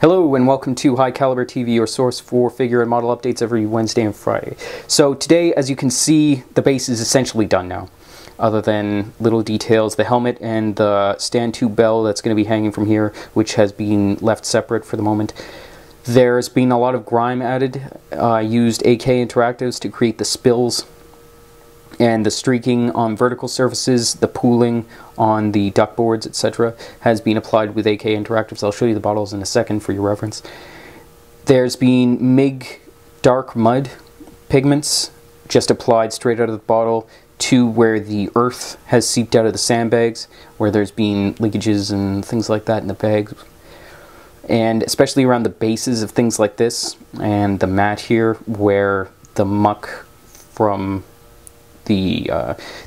Hello and welcome to High Caliber TV, your source for figure and model updates every Wednesday and Friday. So today, as you can see, the base is essentially done now. Other than little details, the helmet and the stand tube bell that's going to be hanging from here, which has been left separate for the moment. There's been a lot of grime added. I used AK Interactives to create the spills and the streaking on vertical surfaces, the pooling on the duckboards, etc. has been applied with AK Interactives. I'll show you the bottles in a second for your reference. There's been MIG dark mud pigments just applied straight out of the bottle to where the earth has seeped out of the sandbags, where there's been leakages and things like that in the bags. And especially around the bases of things like this and the mat here, where the muck from the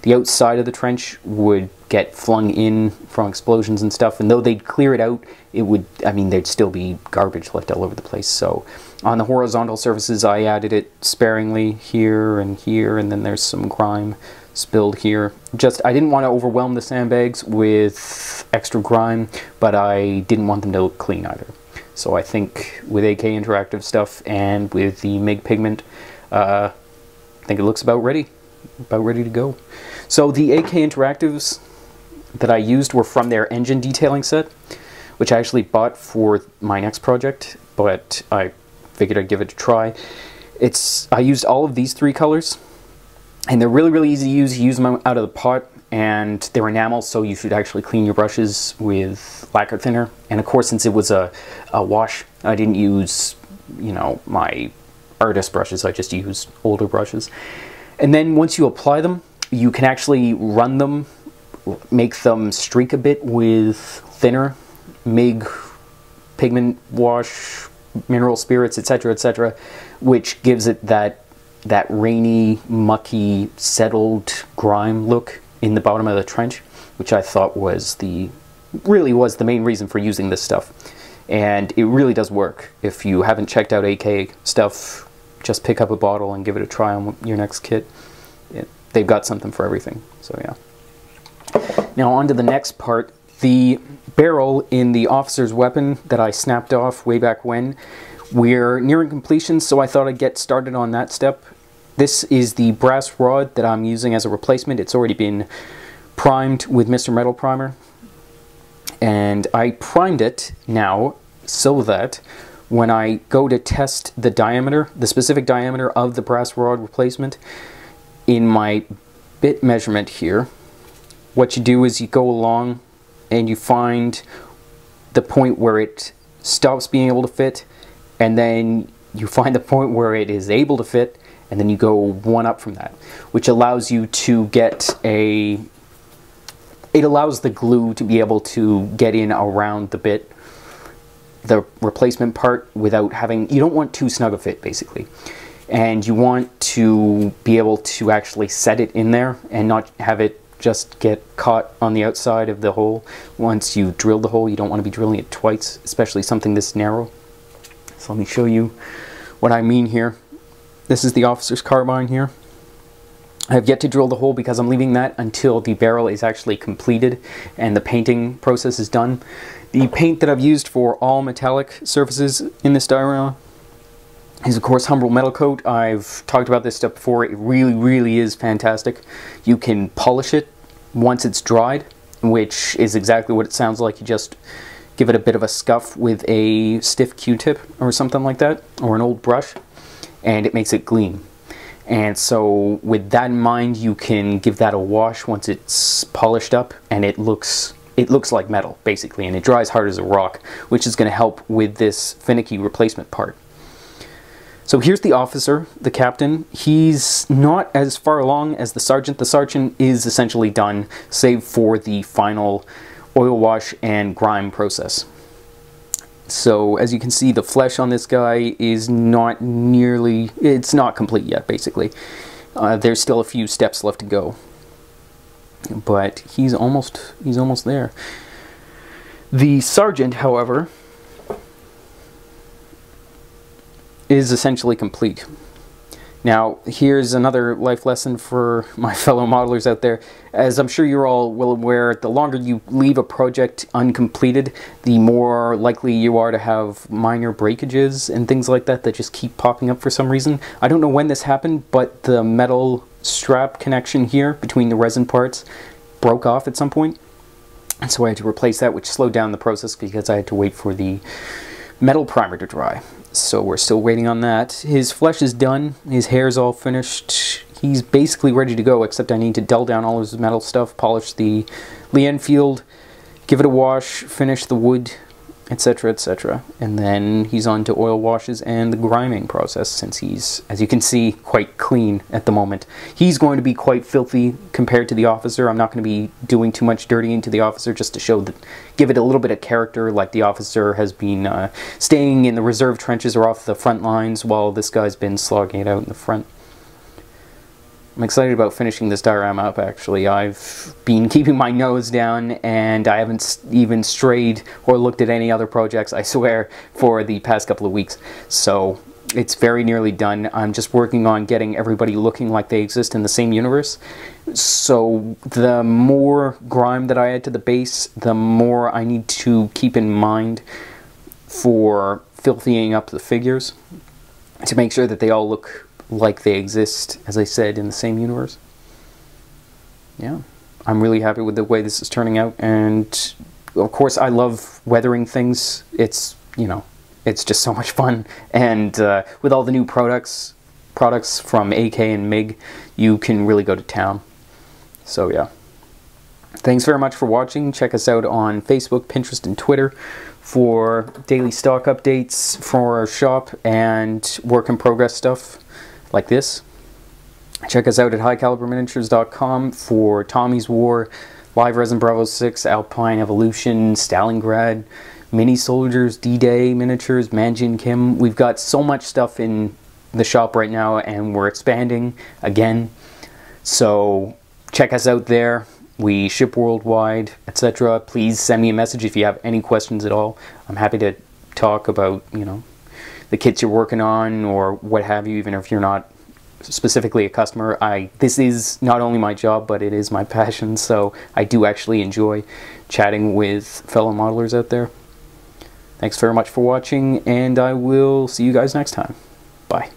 outside of the trench would get flung in from explosions and stuff, and though they'd clear it out, it would, I mean, there'd still be garbage left all over the place. So on the horizontal surfaces, I added it sparingly here, and then there's some grime spilled here. Just, I didn't want to overwhelm the sandbags with extra grime, but I didn't want them to look clean either. So I think with AK Interactive stuff and with the MIG pigment, I think it looks about ready to go. So the AK Interactives that I used were from their engine detailing set, which I actually bought for my next project, but I figured I'd give it a try. I used all of these three colors, and they're really easy to use. You use them out of the pot, and they're enamel, so you should actually clean your brushes with lacquer thinner. And of course, since it was a wash, I didn't use, you know, my artist brushes. I just used older brushes. And then once you apply them, you can actually run them, make them streak a bit with thinner MIG pigment wash, mineral spirits, etc., which gives it that rainy, mucky, settled grime look in the bottom of the trench, which I thought was really was the main reason for using this stuff. And it really does work. If you haven't checked out AK stuff, just pick up a bottle and give it a try on your next kit. They've got something for everything, so yeah. Now on to the next part. The barrel in the officer's weapon that I snapped off way back when, we're nearing completion, so I thought I'd get started on that step. This is the brass rod that I'm using as a replacement. It's already been primed with Mr. Metal Primer, and I primed it now so that when I go to test the diameter, the specific diameter of the brass rod replacement, in my bit measurement here, what you do is you go along and you find the point where it stops being able to fit, and then you find the point where it is able to fit, and then you go one up from that, which allows you to get it allows the glue to be able to get in around the bit, the replacement part, without having, you don't want too snug a fit basically, and you want to be able to actually set it in there and not have it just get caught on the outside of the hole. Once you drill the hole, you don't want to be drilling it twice, especially something this narrow. So let me show you what I mean here. This is the officer's carbine here. I have yet to drill the hole because I'm leaving that until the barrel is actually completed and the painting process is done. The paint that I've used for all metallic surfaces in this diorama is of course Humbrol Metal Coat. I've talked about this stuff before. It really is fantastic. You can polish it once it's dried, which is exactly what it sounds like. You just give it a bit of a scuff with a stiff Q-tip or something like that, or an old brush, and it makes it gleam. And so with that in mind, you can give that a wash once it's polished up, and it looks like metal basically, and it dries hard as a rock, which is going to help with this finicky replacement part. So here's the officer, the captain. He's not as far along as the sergeant. The sergeant is essentially done, save for the final oil wash and grime process. So as you can see, the flesh on this guy is not nearly, it's not complete yet basically. There's still a few steps left to go, but he's almost there. The sergeant, however, is essentially complete. Now, here's another life lesson for my fellow modelers out there. As I'm sure you're all well aware, the longer you leave a project uncompleted, the more likely you are to have minor breakages and things like that that just keep popping up for some reason. I don't know when this happened, but the metal strap connection here between the resin parts broke off at some point. And so I had to replace that, which slowed down the process because I had to wait for the metal primer to dry. So we're still waiting on that. His flesh is done. His hair's all finished. He's basically ready to go, except I need to dull down all his metal stuff, polish the Lien field, give it a wash, finish the wood, etc., etc. And then he's on to oil washes and the griming process, since he's, as you can see, quite clean at the moment. He's going to be quite filthy compared to the officer. I'm not going to be doing too much dirtying to the officer, just to show that, give it a little bit of character, like the officer has been staying in the reserve trenches or off the front lines, while this guy's been slogging it out in the front. I'm excited about finishing this diorama up, actually. I've been keeping my nose down, and I haven't even strayed or looked at any other projects, I swear, for the past couple of weeks. So it's very nearly done. I'm just working on getting everybody looking like they exist in the same universe. So the more grime that I add to the base, the more I need to keep in mind for filthying up the figures to make sure that they all look like they exist, as I said, in the same universe. Yeah, I'm really happy with the way this is turning out, and of course I love weathering things. It's, you know, it's just so much fun, and with all the new products from AK and MIG, you can really go to town. So yeah. Thanks very much for watching. Check us out on Facebook, Pinterest, and Twitter for daily stock updates for our shop and work in progress stuff like this. Check us out at highcaliberminiatures.com for Tommy's War, Live Resin Bravo 6, Alpine Evolution, Stalingrad, Mini Soldiers, D-Day miniatures, Manjin Kim. We've got so much stuff in the shop right now, and we're expanding again. So check us out there. We ship worldwide, etc. Please send me a message if you have any questions at all. I'm happy to talk about, you know, the kits you're working on or what have you, even if you're not specifically a customer. This is not only my job, but it is my passion, so I do actually enjoy chatting with fellow modelers out there. Thanks very much for watching, and I will see you guys next time. Bye.